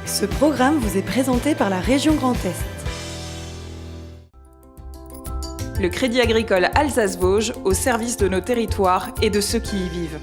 Ce programme vous est présenté par la région Grand Est. Le Crédit Agricole Alsace-Vosges au service de nos territoires et de ceux qui y vivent.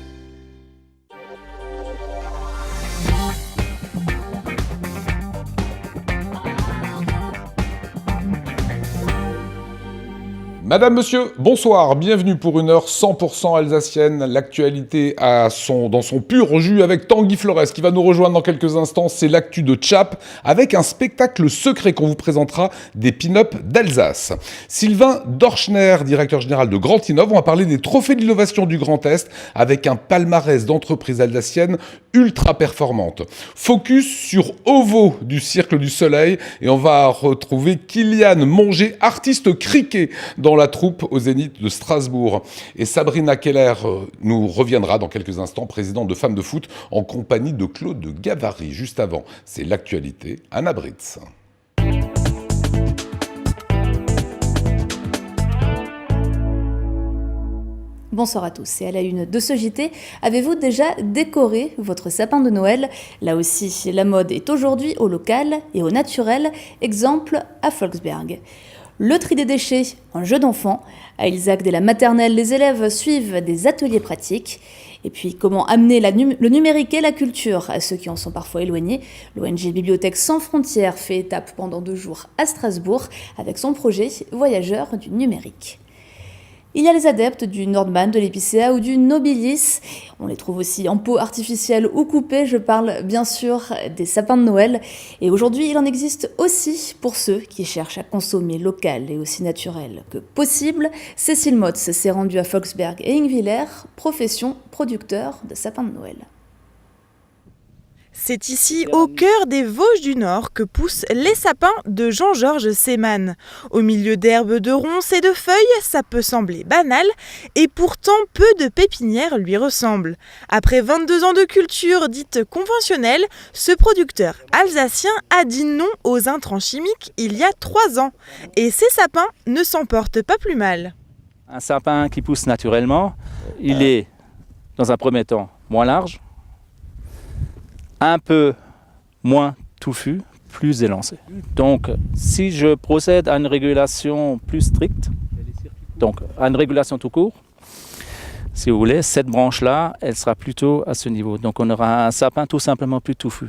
Madame, monsieur, bonsoir, bienvenue pour une heure 100% alsacienne. L'actualité dans son pur jus avec Tanguy Flores qui va nous rejoindre dans quelques instants. C'est l'actu de Tchap avec un spectacle secret qu'on vous présentera des pin-up d'Alsace. Sylvain Dorschner, directeur général de Grand Innov, on va parler des trophées de l'innovation du Grand Est avec un palmarès d'entreprises alsaciennes ultra performantes. Focus sur Ovo du Cirque du Soleil et on va retrouver Kylian Monger, artiste criquet dans la troupe au Zénith de Strasbourg. Et Sabrina Keller nous reviendra dans quelques instants, présidente de Femmes de Foot, en compagnie de Claude Gavary. Juste avant, c'est l'actualité, Anna Britz. Bonsoir à tous et à la une de ce JT, avez-vous déjà décoré votre sapin de Noël? Là aussi, la mode est aujourd'hui au local et au naturel, exemple à Volksberg. Le tri des déchets, un jeu d'enfant. À Ilzac, dès la maternelle, les élèves suivent des ateliers pratiques. Et puis, comment amener le numérique et la culture à ceux qui en sont parfois éloignés? L'ONG Bibliothèque Sans Frontières fait étape pendant 2 jours à Strasbourg avec son projet Voyageurs du numérique. Il y a les adeptes du Nordman, de l'Épicéa ou du Nobilis. On les trouve aussi en pot artificiel ou coupés. Je parle bien sûr des sapins de Noël. Et aujourd'hui, il en existe aussi pour ceux qui cherchent à consommer local et aussi naturel que possible. Cécile Motz s'est rendue à Volksberg et Ingwiller, profession producteur de sapins de Noël. C'est ici, au cœur des Vosges du Nord, que poussent les sapins de Jean-Georges Seemann. Au milieu d'herbes, de ronces et de feuilles, ça peut sembler banal, et pourtant peu de pépinières lui ressemblent. Après 22 ans de culture dite conventionnelle, ce producteur alsacien a dit non aux intrants chimiques il y a 3 ans. Et ces sapins ne s'en portent pas plus mal. Un sapin qui pousse naturellement, il est, dans un premier temps, moins large, un peu moins touffu, plus élancé. Donc, si je procède à une régulation plus stricte, donc à une régulation tout court, si vous voulez, cette branche-là, elle sera plutôt à ce niveau. Donc, on aura un sapin tout simplement plus touffu.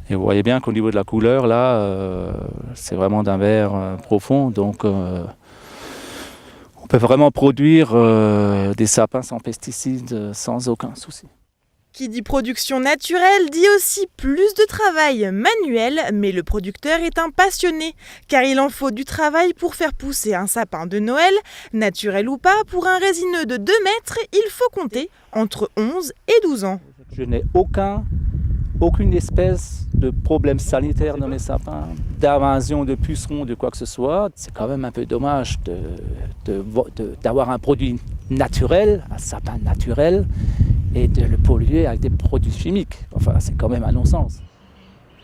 Et vous voyez bien qu'au niveau de la couleur, là, c'est vraiment d'un vert profond. Donc, on peut vraiment produire des sapins sans pesticides, sans aucun souci. Qui dit production naturelle dit aussi plus de travail manuel, mais le producteur est un passionné, car il en faut du travail pour faire pousser un sapin de Noël, naturel ou pas, pour un résineux de 2 mètres, il faut compter entre 11 et 12 ans. Je n'ai aucune espèce de problème sanitaire dans mes sapins, d'invasion de pucerons, de quoi que ce soit. C'est quand même un peu dommage d'avoir un produit naturel, un sapin naturel, et de le polluer avec des produits chimiques. Enfin, c'est quand même un non-sens.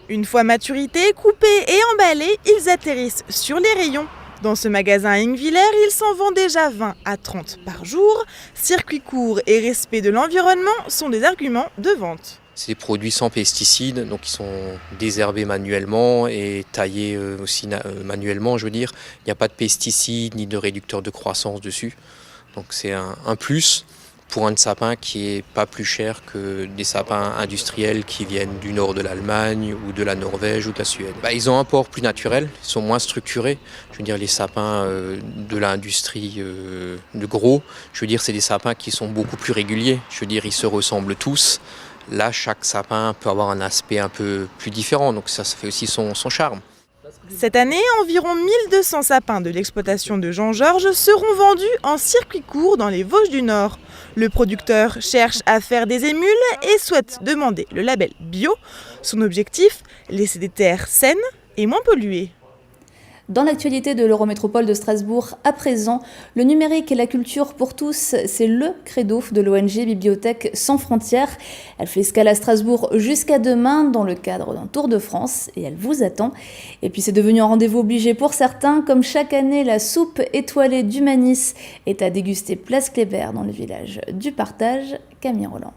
Une fois maturité, coupés et emballés, ils atterrissent sur les rayons. Dans ce magasin à Ingwiller, il s'en vend déjà 20 à 30 par jour. Circuit court et respect de l'environnement sont des arguments de vente. C'est des produits sans pesticides, donc ils sont désherbés manuellement et taillés aussi manuellement, je veux dire. Il n'y a pas de pesticides ni de réducteurs de croissance dessus. Donc c'est un plus pour un sapin qui est pas plus cher que des sapins industriels qui viennent du nord de l'Allemagne ou de la Norvège ou de la Suède. Ils ont un port plus naturel, ils sont moins structurés. Je veux dire, les sapins de l'industrie de gros, je veux dire, c'est des sapins qui sont beaucoup plus réguliers. Je veux dire, ils se ressemblent tous. Là, chaque sapin peut avoir un aspect un peu plus différent, donc ça fait aussi son charme. Cette année, environ 1200 sapins de l'exploitation de Jean-Georges seront vendus en circuit court dans les Vosges du Nord. Le producteur cherche à faire des émules et souhaite demander le label bio. Son objectif, laisser des terres saines et moins polluées. Dans l'actualité de l'Eurométropole de Strasbourg, à présent, le numérique et la culture pour tous, c'est le credo de l'ONG Bibliothèque Sans Frontières. Elle fait escale à Strasbourg jusqu'à demain dans le cadre d'un Tour de France et elle vous attend. Et puis c'est devenu un rendez-vous obligé pour certains, comme chaque année, la soupe étoilée d'Humanis est à déguster place Kléber dans le village du Partage, Camille Roland.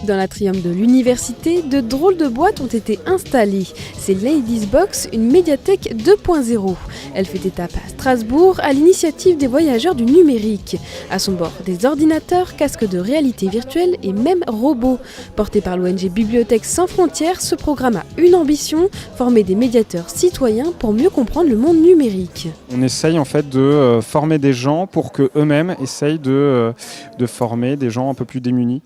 Dans l'atrium de l'université, de drôles de boîtes ont été installées. C'est Ladies Box, une médiathèque 2.0. Elle fait étape à Strasbourg à l'initiative des voyageurs du numérique. À son bord, des ordinateurs, casques de réalité virtuelle et même robots. Porté par l'ONG Bibliothèques sans frontières, ce programme a une ambition, former des médiateurs citoyens pour mieux comprendre le monde numérique. On essaye en fait de former des gens pour qu'eux-mêmes essayent de former des gens un peu plus démunis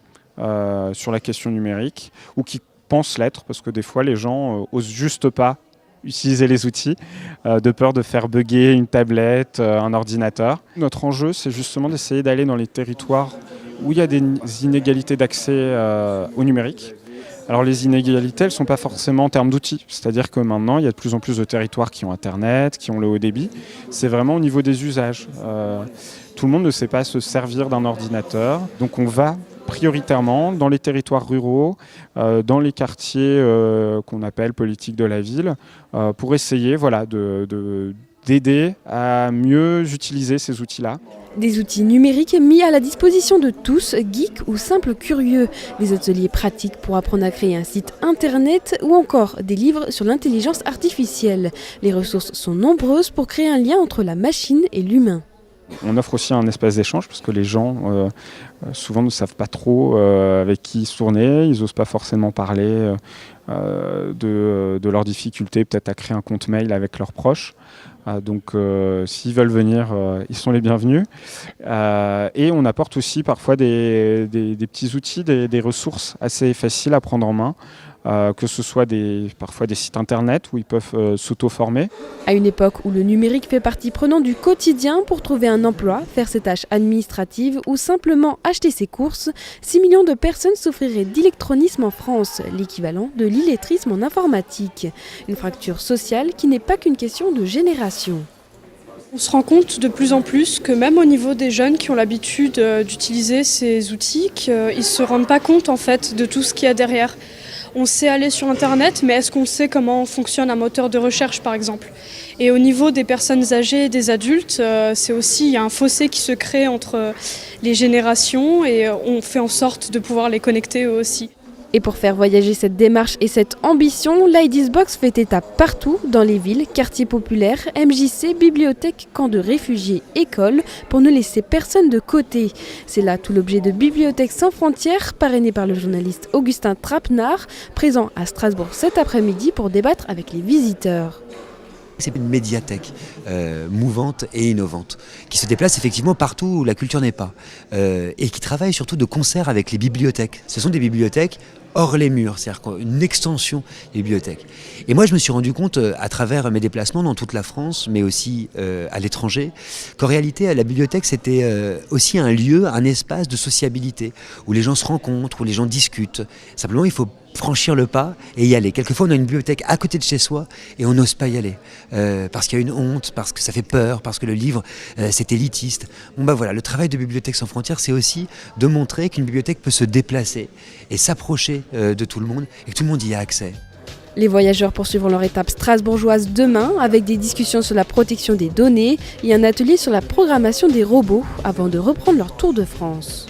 sur la question numérique ou qui pensent l'être, parce que des fois les gens osent juste pas utiliser les outils de peur de faire bugger une tablette, un ordinateur. Notre enjeu, c'est justement d'essayer d'aller dans les territoires où il y a des inégalités d'accès au numérique. Alors les inégalités, elles ne sont pas forcément en termes d'outils. C'est-à-dire que maintenant, il y a de plus en plus de territoires qui ont Internet, qui ont le haut débit. C'est vraiment au niveau des usages. Tout le monde ne sait pas se servir d'un ordinateur. Donc on va prioritairement dans les territoires ruraux, dans les quartiers qu'on appelle politiques de la ville, pour essayer d'aider à mieux utiliser ces outils-là. Des outils numériques mis à la disposition de tous, geeks ou simples curieux. Des ateliers pratiques pour apprendre à créer un site internet ou encore des livres sur l'intelligence artificielle. Les ressources sont nombreuses pour créer un lien entre la machine et l'humain. On offre aussi un espace d'échange parce que les gens souvent ne savent pas trop avec qui se tourner, ils n'osent pas forcément parler de leurs difficultés peut-être à créer un compte mail avec leurs proches. Donc s'ils veulent venir, ils sont les bienvenus. Et on apporte aussi parfois des petits outils, des ressources assez faciles à prendre en main. Que ce soit parfois des sites internet où ils peuvent s'auto-former. À une époque où le numérique fait partie prenante du quotidien pour trouver un emploi, faire ses tâches administratives ou simplement acheter ses courses, 6 millions de personnes souffriraient d'électronisme en France, l'équivalent de l'illettrisme en informatique. Une fracture sociale qui n'est pas qu'une question de génération. On se rend compte de plus en plus que même au niveau des jeunes qui ont l'habitude d'utiliser ces outils, qu'ils ne se rendent pas compte en fait de tout ce qu'il y a derrière. On sait aller sur Internet, mais est-ce qu'on sait comment fonctionne un moteur de recherche, par exemple ? Et au niveau des personnes âgées et des adultes, il y a un fossé qui se crée entre les générations et on fait en sorte de pouvoir les connecter eux aussi. Et pour faire voyager cette démarche et cette ambition, Ladies Box fait étape partout dans les villes, quartiers populaires, MJC, bibliothèques, camps de réfugiés, écoles, pour ne laisser personne de côté. C'est là tout l'objet de Bibliothèques sans frontières, parrainé par le journaliste Augustin Trapenard, présent à Strasbourg cet après-midi pour débattre avec les visiteurs. C'est une médiathèque mouvante et innovante, qui se déplace effectivement partout où la culture n'est pas, et qui travaille surtout de concert avec les bibliothèques. Ce sont des bibliothèques hors les murs, c'est-à-dire une extension des bibliothèques. Et moi, je me suis rendu compte, à travers mes déplacements dans toute la France, mais aussi à l'étranger, qu'en réalité, la bibliothèque, c'était aussi un lieu, un espace de sociabilité, où les gens se rencontrent, où les gens discutent. Simplement, il faut franchir le pas et y aller. Quelquefois, on a une bibliothèque à côté de chez soi et on n'ose pas y aller. Parce qu'il y a une honte, parce que ça fait peur, parce que le livre, c'est élitiste. Le travail de Bibliothèques sans frontières, c'est aussi de montrer qu'une bibliothèque peut se déplacer et s'approcher de tout le monde et que tout le monde y a accès. Les voyageurs poursuivront leur étape strasbourgeoise demain avec des discussions sur la protection des données et un atelier sur la programmation des robots avant de reprendre leur tour de France.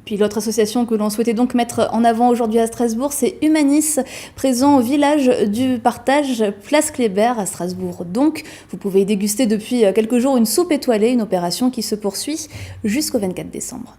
Puis l'autre association que l'on souhaitait donc mettre en avant aujourd'hui à Strasbourg, c'est Humanis, présent au village du partage Place Kléber à Strasbourg. Donc, vous pouvez y déguster depuis quelques jours une soupe étoilée, une opération qui se poursuit jusqu'au 24 décembre.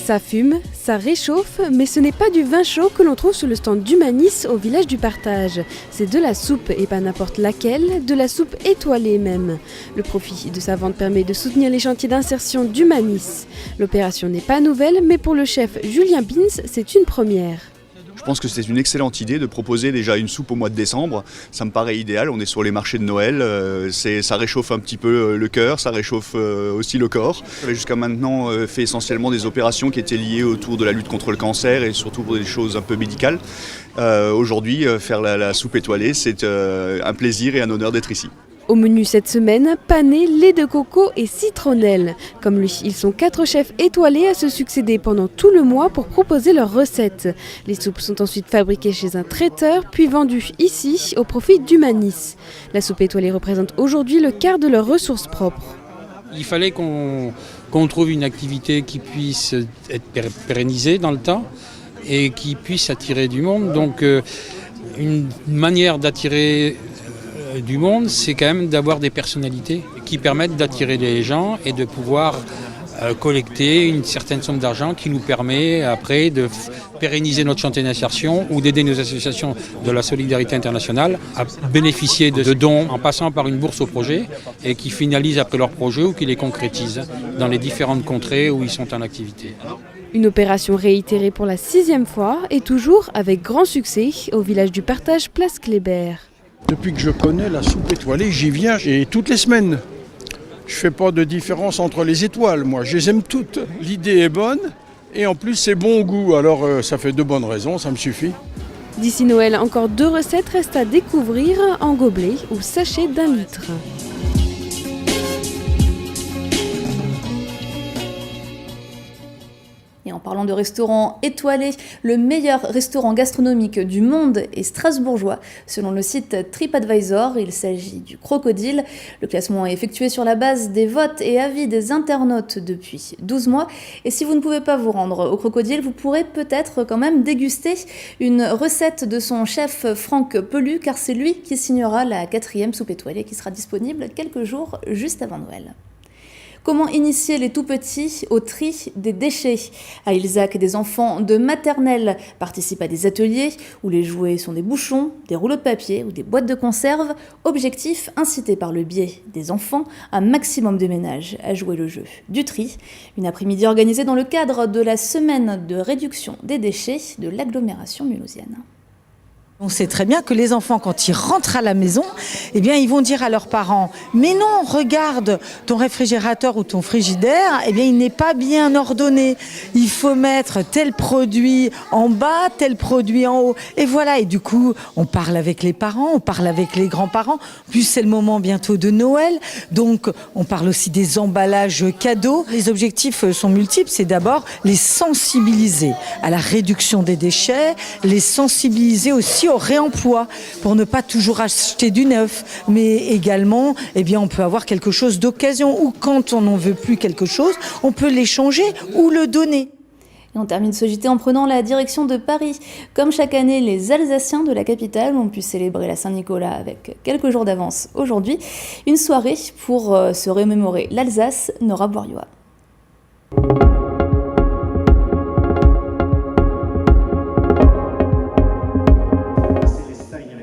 Ça fume, ça réchauffe, mais ce n'est pas du vin chaud que l'on trouve sur le stand d'Humanis au village du partage. C'est de la soupe, et pas n'importe laquelle, de la soupe étoilée même. Le profit de sa vente permet de soutenir les chantiers d'insertion d'Humanis. L'opération n'est pas nouvelle, mais pour le chef Julien Bins, c'est une première. Je pense que c'est une excellente idée de proposer déjà une soupe au mois de décembre. Ça me paraît idéal, on est sur les marchés de Noël, ça réchauffe un petit peu le cœur, ça réchauffe aussi le corps. J'avais jusqu'à maintenant fait essentiellement des opérations qui étaient liées autour de la lutte contre le cancer et surtout pour des choses un peu médicales. Aujourd'hui, faire la soupe étoilée, c'est un plaisir et un honneur d'être ici. Au menu cette semaine, pané, lait de coco et citronnelle. Comme lui, ils sont 4 chefs étoilés à se succéder pendant tout le mois pour proposer leurs recettes. Les soupes sont ensuite fabriquées chez un traiteur, puis vendues ici au profit d'Humanis. La soupe étoilée représente aujourd'hui le quart de leurs ressources propres. Il fallait qu'on trouve une activité qui puisse être pérennisée dans le temps et qui puisse attirer du monde. Donc une manière d'attirer du monde, c'est quand même d'avoir des personnalités qui permettent d'attirer les gens et de pouvoir collecter une certaine somme d'argent qui nous permet après de pérenniser notre chantier d'insertion ou d'aider nos associations de la solidarité internationale à bénéficier de dons en passant par une bourse au projet et qui finalisent après leur projet ou qui les concrétisent dans les différentes contrées où ils sont en activité. Une opération réitérée pour la 6e fois et toujours avec grand succès au village du Partage, place Kléber. Depuis que je connais la soupe étoilée, j'y viens et toutes les semaines. Je ne fais pas de différence entre les étoiles, moi, je les aime toutes. L'idée est bonne et en plus c'est bon au goût, alors ça fait 2 bonnes raisons, ça me suffit. D'ici Noël, encore 2 recettes restent à découvrir en gobelet ou sachet d'1 litre. Et en parlant de restaurants étoilés, le meilleur restaurant gastronomique du monde est strasbourgeois. Selon le site TripAdvisor, il s'agit du Crocodile. Le classement est effectué sur la base des votes et avis des internautes depuis 12 mois. Et si vous ne pouvez pas vous rendre au Crocodile, vous pourrez peut-être quand même déguster une recette de son chef Franck Pelu, car c'est lui qui signera la 4e soupe étoilée qui sera disponible quelques jours juste avant Noël. Comment initier les tout-petits au tri des déchets ? À Ilzac, des enfants de maternelle participent à des ateliers où les jouets sont des bouchons, des rouleaux de papier ou des boîtes de conserve. Objectif, inciter par le biais des enfants un maximum de ménages à jouer le jeu du tri. Une après-midi organisée dans le cadre de la semaine de réduction des déchets de l'agglomération mulhousienne. On sait très bien que les enfants, quand ils rentrent à la maison, eh bien, ils vont dire à leurs parents « Mais non, regarde, ton réfrigérateur ou ton frigidaire, eh bien, il n'est pas bien ordonné. Il faut mettre tel produit en bas, tel produit en haut. » Et voilà, et du coup, on parle avec les parents, on parle avec les grands-parents. Plus c'est le moment bientôt de Noël, donc on parle aussi des emballages cadeaux. Les objectifs sont multiples, c'est d'abord les sensibiliser à la réduction des déchets, les sensibiliser aussi au réemploi, pour ne pas toujours acheter du neuf, mais également, eh bien, on peut avoir quelque chose d'occasion, ou quand on n'en veut plus quelque chose, on peut l'échanger ou le donner. Et on termine ce JT en prenant la direction de Paris. Comme chaque année, les Alsaciens de la capitale ont pu célébrer la Saint-Nicolas avec quelques jours d'avance aujourd'hui. Une soirée pour se remémorer l'Alsace, Nora Bouriois.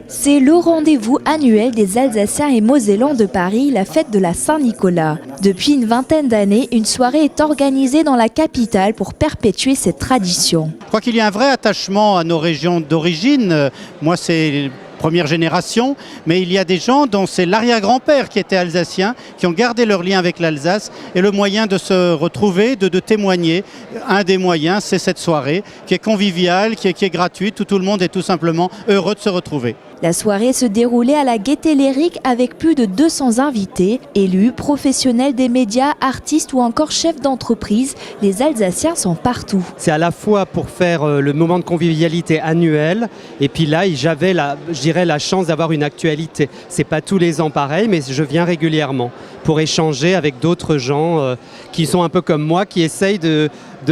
C'est le rendez-vous annuel des Alsaciens et Mosellans de Paris, la fête de la Saint-Nicolas. Depuis une vingtaine d'années, une soirée est organisée dans la capitale pour perpétuer cette tradition. Je crois qu'il y a un vrai attachement à nos régions d'origine. Moi, c'est première génération, mais il y a des gens dont c'est l'arrière-grand-père qui était alsacien, qui ont gardé leur lien avec l'Alsace, et le moyen de se retrouver, de témoigner. Un des moyens, c'est cette soirée qui est conviviale, qui est gratuite, où tout le monde est tout simplement heureux de se retrouver. La soirée se déroulait à la Gaîté Lyrique avec plus de 200 invités, élus, professionnels des médias, artistes ou encore chefs d'entreprise. Les Alsaciens sont partout. C'est à la fois pour faire le moment de convivialité annuel, et puis là, j'avais la chance d'avoir une actualité. C'est pas tous les ans pareil, mais je viens régulièrement pour échanger avec d'autres gens qui sont un peu comme moi, qui essayent de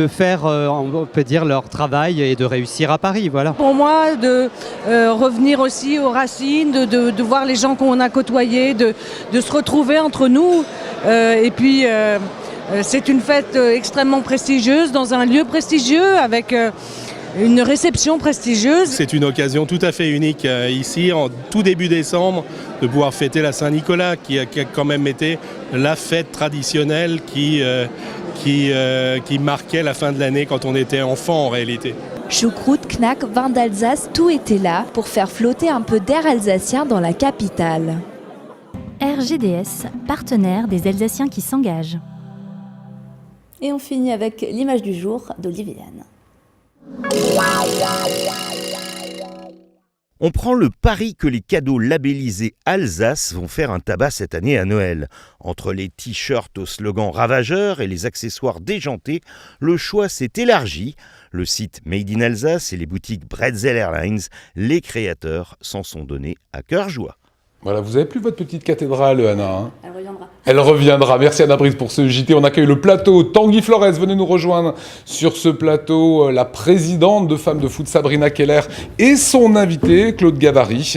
faire, on peut dire, leur travail et de réussir à Paris. Voilà. Pour moi, de revenir aussi aux racines, de voir les gens qu'on a côtoyés, de se retrouver entre nous. Et puis, c'est une fête extrêmement prestigieuse, dans un lieu prestigieux, avec une réception prestigieuse. C'est une occasion tout à fait unique ici, en tout début décembre, de pouvoir fêter la Saint-Nicolas, qui a quand même été la fête traditionnelle qui marquait la fin de l'année quand on était enfant en réalité. Choucroute, knack, vin d'Alsace, tout était là pour faire flotter un peu d'air alsacien dans la capitale. RGDS, partenaire des Alsaciens qui s'engagent. Et on finit avec l'image du jour d'Oliviane. On prend le pari que les cadeaux labellisés Alsace vont faire un tabac cette année à Noël. Entre les t-shirts au slogan ravageur et les accessoires déjantés, le choix s'est élargi. Le site Made in Alsace et les boutiques Bretzel Airlines, les créateurs s'en sont donnés à cœur joie. Voilà, vous avez plus votre petite cathédrale, Anna. Hein. Elle reviendra. Elle reviendra. Merci Anna Brice pour ce JT. On accueille le plateau. Tanguy Flores, venez nous rejoindre sur ce plateau. La présidente de Femmes de Foot, Sabrina Keller, et son invité, Claude Gavary.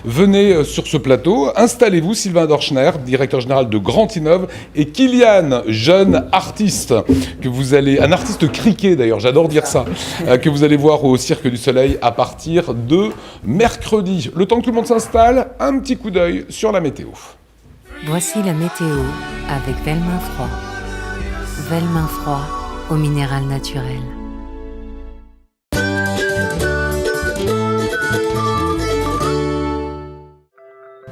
Venez sur ce plateau. Installez-vous, Sylvain Dorschner, directeur général de Grand Innov, et Kylian, jeune artiste, un artiste criquet d'ailleurs, j'adore dire ça, que vous allez voir au Cirque du Soleil à partir de mercredi. Le temps que tout le monde s'installe, un petit coup d'œil sur la météo. Voici la météo avec Velmin Froid. Velmin Froid au minéral naturel.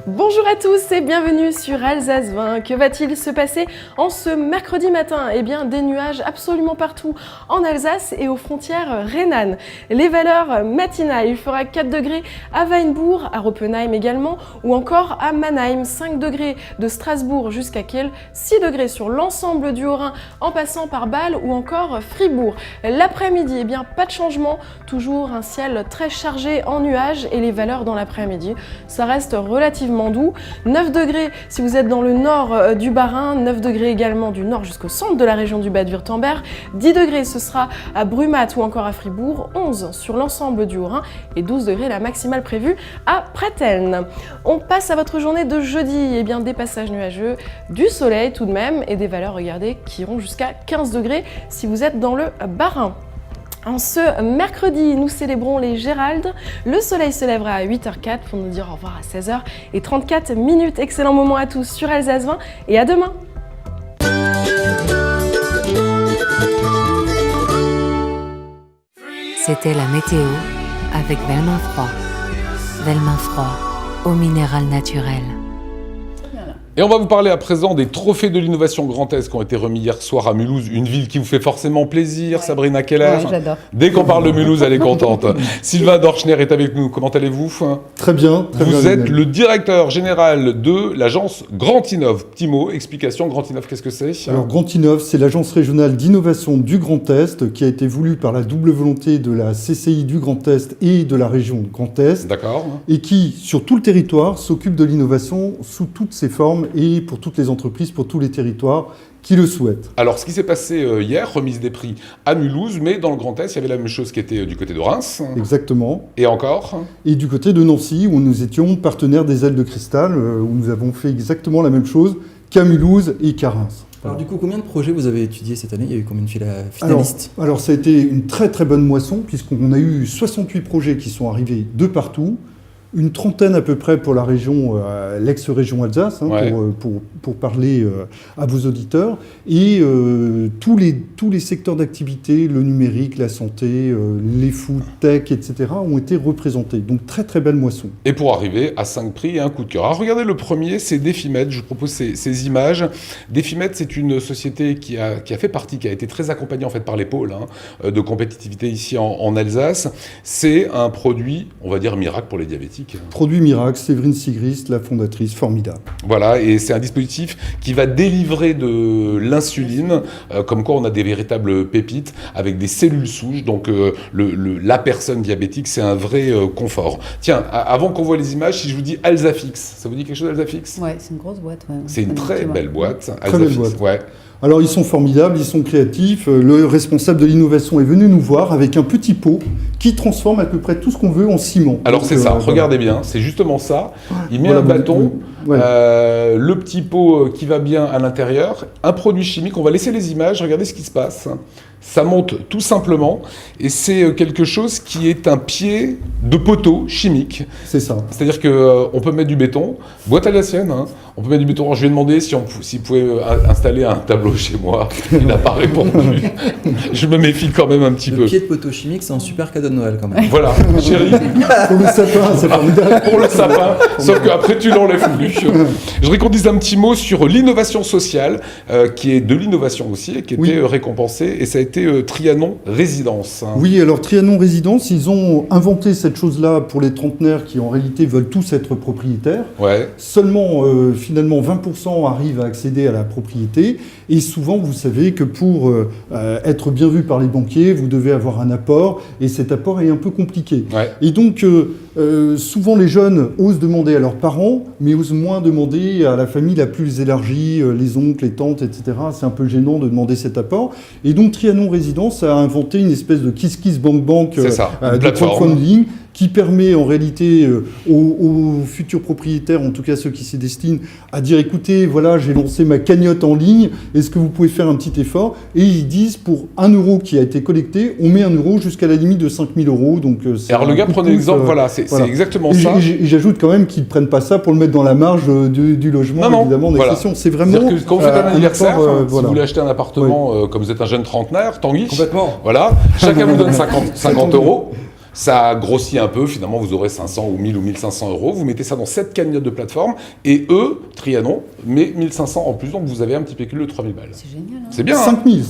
Bonjour à tous et bienvenue sur Alsace 20. Que va-t-il se passer en ce mercredi matin ? Eh bien, des nuages absolument partout en Alsace et aux frontières rhénanes. Les valeurs matinales, il fera 4 degrés à Weinbourg, à Roppenheim également, ou encore à Mannheim, 5 degrés de Strasbourg jusqu'à Kiel, 6 degrés sur l'ensemble du Haut-Rhin en passant par Bâle ou encore Fribourg. L'après-midi, eh bien, pas de changement, toujours un ciel très chargé en nuages et les valeurs dans l'après-midi, ça reste relativement doux. 9 degrés si vous êtes dans le nord du Bas-Rhin, 9 degrés également du nord jusqu'au centre de la région du Bade-Württemberg, 10 degrés ce sera à Brumath ou encore à Fribourg, 11 sur l'ensemble du Haut-Rhin et 12 degrés la maximale prévue à Preteln. On passe à votre journée de jeudi, et bien des passages nuageux, du soleil tout de même et des valeurs, regardez, qui iront jusqu'à 15 degrés si vous êtes dans le Bas-Rhin. En ce mercredi, nous célébrons les Géraldes. Le soleil se lèvera à 8h04 pour nous dire au revoir à 16h34. Excellent moment à tous sur Alsace 20 et à demain. C'était la météo avec Velmin Froid. Velmin Froid au minéral naturel. Et on va vous parler à présent des trophées de l'innovation Grand Est qui ont été remis hier soir à Mulhouse, une ville qui vous fait forcément plaisir, Sabrina Keller. Ouais, j'adore. Dès qu'on parle de Mulhouse, elle est contente. Sylvain Dorschner est avec nous. Comment allez-vous ? Très bien. Vous êtes le directeur général de l'agence Grand Innov. Petit mot, explication, Grand Innov, qu'est-ce que c'est ? Alors Grand Innov, c'est l'agence régionale d'innovation du Grand Est qui a été voulue par la double volonté de la CCI du Grand Est et de la région Grand Est. D'accord. Et qui, sur tout le territoire, s'occupe de l'innovation sous toutes ses formes et pour toutes les entreprises, pour tous les territoires qui le souhaitent. Alors, ce qui s'est passé hier, remise des prix à Mulhouse, mais dans le Grand Est, il y avait la même chose qui était du côté de Reims. Exactement. Et encore ? Et du côté de Nancy, où nous étions partenaires des Ailes de Cristal, où nous avons fait exactement la même chose qu'à Mulhouse et qu'à Reims. Alors du coup, combien de projets vous avez étudiés cette année ? Il y a eu combien de finalistes ? Alors ça a été une très très bonne moisson, puisqu'on a eu 68 projets qui sont arrivés de partout. Une trentaine à peu près pour la région, l'ex-région Alsace, pour parler à vos auditeurs. Et tous les secteurs d'activité, le numérique, la santé, les food, tech, etc. ont été représentés. Donc très très belle moisson. Et pour arriver à 5 prix et un coup de cœur. Alors regardez le premier, c'est Defimed. Je vous propose ces images. Defimed, c'est une société qui a fait partie, qui a été très accompagnée en fait par les pôles de compétitivité ici en Alsace. C'est un produit, on va dire miracle pour les diabétiques. Produit miracle, Séverine Sigrist, la fondatrice, formidable. Voilà, et c'est un dispositif qui va délivrer de l'insuline, comme quoi on a des véritables pépites avec des cellules souches, donc la personne diabétique, c'est un vrai confort. Tiens, avant qu'on voit les images, si je vous dis Alsafix, ça vous dit quelque chose Alsafix ? Ouais, c'est une grosse boîte. Ouais. C'est une très belle boîte. Très belle boîte. Ouais. Alors ils sont formidables, ils sont créatifs. Le responsable de l'innovation est venu nous voir avec un petit pot qui transforme à peu près tout ce qu'on veut en ciment. Alors c'est ça, regardez bien, c'est justement ça. Il met un bâton, le petit pot qui va bien à l'intérieur, un produit chimique, on va laisser les images, regardez ce qui se passe. Ça monte tout simplement et c'est quelque chose qui est un pied de poteau chimique. C'est ça. C'est-à-dire qu'on peut mettre du béton, boîte à la sienne, on peut mettre du béton. Alors, je lui ai demandé s'il pouvait installer un tableau chez moi. Il n'a pas répondu. Je me méfie quand même un petit peu. Le pied de poteau chimique, c'est un super cadeau de Noël quand même. Voilà, chérie. Pour le sapin, c'est formidable. Pour le sapin, sauf qu'après tu l'enlèves plus. Je voudrais qu'on dise un petit mot sur l'innovation sociale, qui est de l'innovation aussi, et qui était récompensée. Et ça a été été Trianon Résidence. Oui, alors Trianon Résidence, ils ont inventé cette chose-là pour les trentenaires qui en réalité veulent tous être propriétaires. Ouais. Seulement, finalement, 20% arrivent à accéder à la propriété. Et souvent, vous savez que pour être bien vu par les banquiers, vous devez avoir un apport. Et cet apport est un peu compliqué. Ouais. Et donc, souvent, les jeunes osent demander à leurs parents, mais osent moins demander à la famille la plus élargie, les oncles, les tantes, etc. C'est un peu gênant de demander cet apport. Et donc, Trianon Résidence a inventé une espèce de kiss-kiss-bank-bank de crowdfunding qui permet en réalité aux futurs propriétaires, en tout cas ceux qui s'y destinent, à dire écoutez, voilà, j'ai lancé ma cagnotte en ligne, est-ce que vous pouvez faire un petit effort? Et ils disent pour 1 euro qui a été collecté, on met 1 euro jusqu'à la limite de 5 000 euros. Donc, alors le gars prenait l'exemple, c'est exactement ça. Et j'ajoute quand même qu'ils ne prennent pas ça pour le mettre dans la marge du logement, évidemment, d'accession. C'est vraiment. C'est-à-dire que quand vous faites un anniversaire, si voilà. vous voulez acheter un appartement, comme vous êtes un jeune trentenaire, Tanguy, complètement. Voilà, chacun vous donne 50 euros. Ça grossit un peu, finalement vous aurez 500 ou 1000 ou 1500 euros, vous mettez ça dans cette cagnotte de plateforme, et eux, Trianon, met 1500 en plus, donc vous avez un petit pécule de 3000 balles. C'est génial. C'est bien. 5000.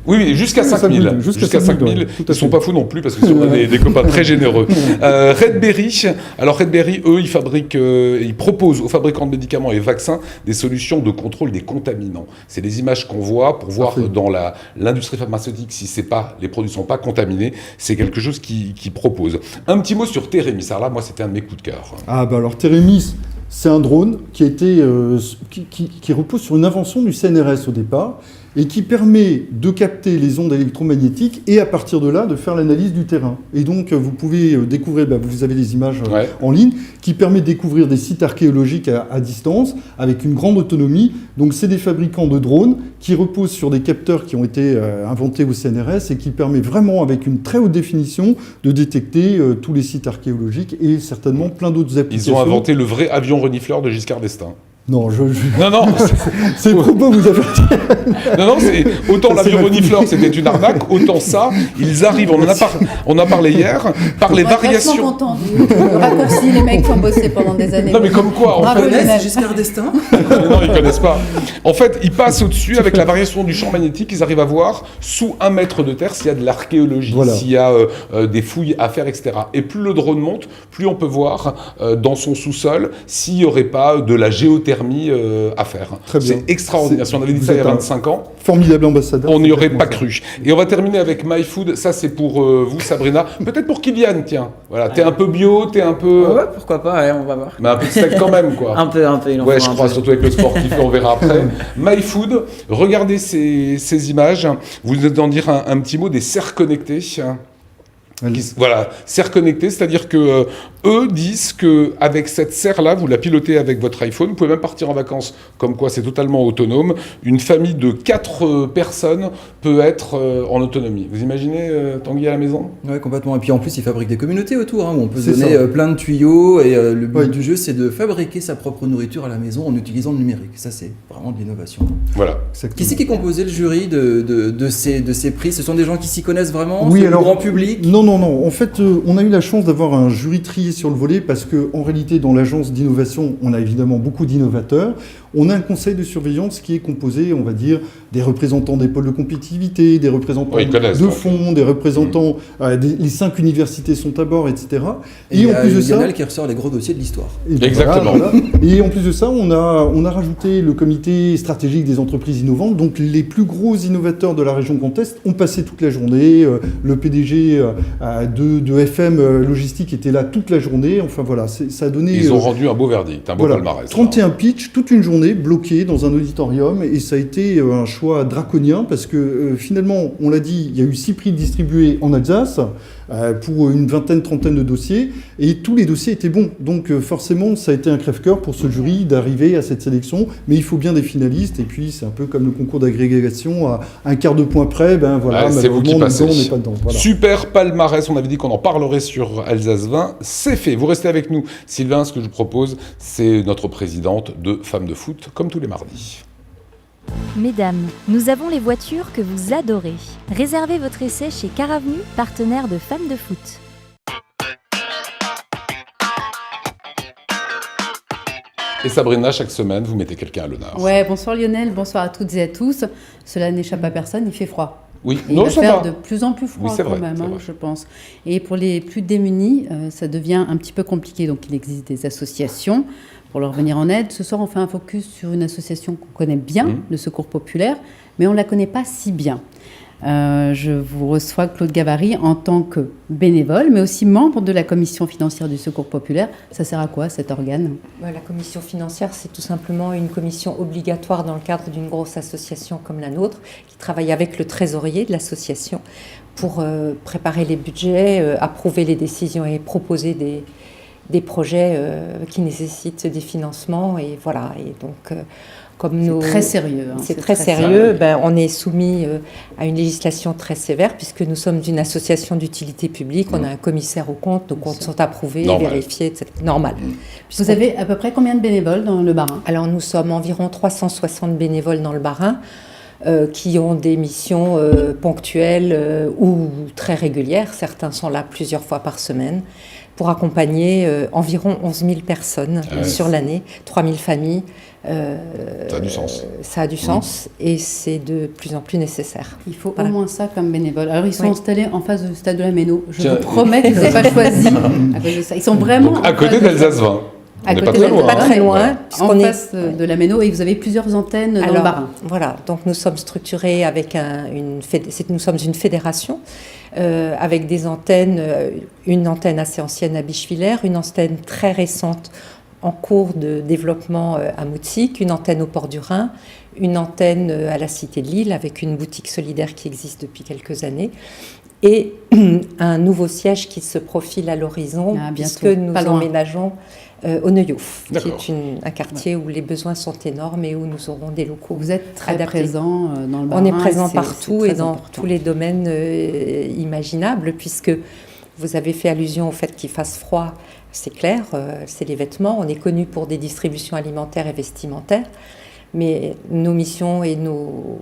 Oui, jusqu'à 5000. Jusqu'à 5000. Ils sont pas fous non plus, parce que on a des copains très généreux. Redberry, alors Redberry, eux, ils proposent aux fabricants de médicaments et vaccins des solutions de contrôle des contaminants. C'est des images qu'on voit pour voir dans l'industrie pharmaceutique si les produits ne sont pas contaminés. C'est quelque chose qui propose. Un petit mot sur Térémis. Alors là, moi, c'était un de mes coups de cœur. Ah bah alors Térémis, c'est un drone qui repose sur une invention du CNRS au départ et qui permet de capter les ondes électromagnétiques et à partir de là de faire l'analyse du terrain. Et donc vous pouvez découvrir, vous avez des images en ligne, qui permet de découvrir des sites archéologiques à distance avec une grande autonomie. Donc c'est des fabricants de drones qui reposent sur des capteurs qui ont été inventés au CNRS et qui permet vraiment avec une très haute définition de détecter tous les sites archéologiques et certainement plein d'autres applications. Ils ont inventé le vrai avion renifleur de Giscard d'Estaing. Non, Non. C'est propos vous avez Non, autant l'avion renifleur c'était une arnaque, autant ça, ils arrivent, on en a parlé hier, par les variations. Je suis content du raccourci, les mecs qui ont bossé pendant des années. Non mais comme quoi, on connaît Giscard d'Estaing. Non, ils connaissent pas. En fait, ils passent au-dessus avec la variation du champ magnétique, ils arrivent à voir sous 1 mètre de terre s'il y a de l'archéologie, s'il y a des fouilles à faire, etc. Et plus le drone monte, plus on peut voir dans son sous-sol s'il n'y aurait pas de la géothermie à faire. C'est extraordinaire. Si on avait dit ça il y a 25 ans, formidable ambassadeur. On n'y aurait pas cru. Et on va terminer avec MyFood. Ça, c'est pour vous, Sabrina. Peut-être pour Kylian, tiens. Voilà, t'es un peu bio, t'es un peu... Ouais, pourquoi pas, on va voir. Mais un peu de steak quand même, quoi. un peu, il en ouais, je crois, surtout avec le sportif, on verra après. MyFood, regardez ces images. Vous nous en dire un petit mot des serres connectées. Voilà, serre connectée, c'est-à-dire que eux disent que avec cette serre-là, vous la pilotez avec votre iPhone, vous pouvez même partir en vacances, comme quoi c'est totalement autonome. Une famille de 4 personnes peut être en autonomie. Vous imaginez Tanguy à la maison? Ouais, complètement. Et puis en plus, ils fabriquent des communautés autour, où on peut donner plein de tuyaux. Et le but du jeu, c'est de fabriquer sa propre nourriture à la maison en utilisant le numérique. Ça, c'est vraiment de l'innovation. Voilà. Qui c'est qui composait le jury de ces prix? Ce sont des gens qui s'y connaissent vraiment? Oui, c'est alors, le grand public? Non. En fait, on a eu la chance d'avoir un jury trié sur le volet parce qu'en réalité, dans l'agence d'innovation, on a évidemment beaucoup d'innovateurs. On a un conseil de surveillance qui est composé, on va dire, des représentants des pôles de compétitivité, des représentants de fonds, des représentants... les 5 universités sont à bord, etc. Et en plus de ça... Lionel qui ressort les gros dossiers de l'histoire. Exactement. Voilà. Et en plus de ça, on a rajouté le comité stratégique des entreprises innovantes. Donc les plus gros innovateurs de la région Grand Est ont passé toute la journée. Le PDG de FM Logistique était là toute la journée. Enfin voilà, ça a donné... Ils ont rendu un beau verdict, un beau palmarès. 31 pitchs, toute une journée bloqués dans un auditorium et ça a été un choix draconien parce que finalement, on l'a dit, il y a eu 6 prix distribués en Alsace pour une trentaine de dossiers et tous les dossiers étaient bons. Donc forcément, ça a été un crève-cœur pour ce jury d'arriver à cette sélection, mais il faut bien des finalistes et puis c'est un peu comme le concours d'agrégation à un quart de point près, c'est vous qui passez. On n'est pas dedans. Voilà. Super palmarès, on avait dit qu'on en parlerait sur Alsace 20, c'est fait. Vous restez avec nous. Sylvain, ce que je vous propose, c'est notre présidente de Femmes de Foot, comme tous les mardis. Mesdames, nous avons les voitures que vous adorez. Réservez votre essai chez Caravenu, partenaire de Femmes de Foot. Et Sabrina, chaque semaine, vous mettez quelqu'un à l'honneur. Ouais, bonsoir Lionel, bonsoir à toutes et à tous. Cela n'échappe à personne, il fait froid. Oui, Et il va faire de plus en plus froid quand même, je pense. Et pour les plus démunis, ça devient un petit peu compliqué. Donc il existe des associations pour leur venir en aide. Ce soir, on fait un focus sur une association qu'on connaît bien, le Secours Populaire, mais on ne la connaît pas si bien. Je vous reçois, Claude Gavary, en tant que bénévole, mais aussi membre de la commission financière du Secours Populaire. Ça sert à quoi, cet organe ? La commission financière, c'est tout simplement une commission obligatoire dans le cadre d'une grosse association comme la nôtre, qui travaille avec le trésorier de l'association pour préparer les budgets, approuver les décisions et proposer des projets qui nécessitent des financements. Et voilà, et donc... C'est très sérieux. C'est très sérieux. On est soumis à une législation très sévère puisque nous sommes une association d'utilité publique. On a un commissaire aux comptes, nos comptes sont approuvés, vérifiés, etc. Normal. Vous avez à peu près combien de bénévoles dans le Bas-Rhin ? Alors nous sommes environ 360 bénévoles dans le Bas-Rhin qui ont des missions ponctuelles ou très régulières. Certains sont là plusieurs fois par semaine pour accompagner environ 11 000 personnes sur l'année, 3 000 familles. Ça a du sens. Ça a du sens et c'est de plus en plus nécessaire. Il faut au moins ça comme bénévole. Alors ils sont installés en face du stade de la Méno. Je vous promets qu'ils n'ont pas choisi à cause de ça. Ils sont vraiment donc, à côté d'Alsace 20. On n'est pas très loin. Pas très loin. En face de la Méno et vous avez plusieurs antennes dans le Bas-Rhin. Voilà, donc nous sommes structurés avec nous sommes une fédération avec des antennes, une antenne assez ancienne à Bischwiller, une antenne très récente en cours de développement à Moutzik, une antenne au port du Rhin, une antenne à la Cité de Lille avec une boutique solidaire qui existe depuis quelques années et un nouveau siège qui se profile à l'horizon puisque nous emménageons au Neuhof, qui est un quartier où les besoins sont énormes et où nous aurons des locaux. Vous êtes très présent dans le Bas-Rhin. On est présent partout et dans tous les domaines imaginables puisque vous avez fait allusion au fait qu'il fasse froid. C'est clair, c'est les vêtements. On est connu pour des distributions alimentaires et vestimentaires, mais nos missions et nos...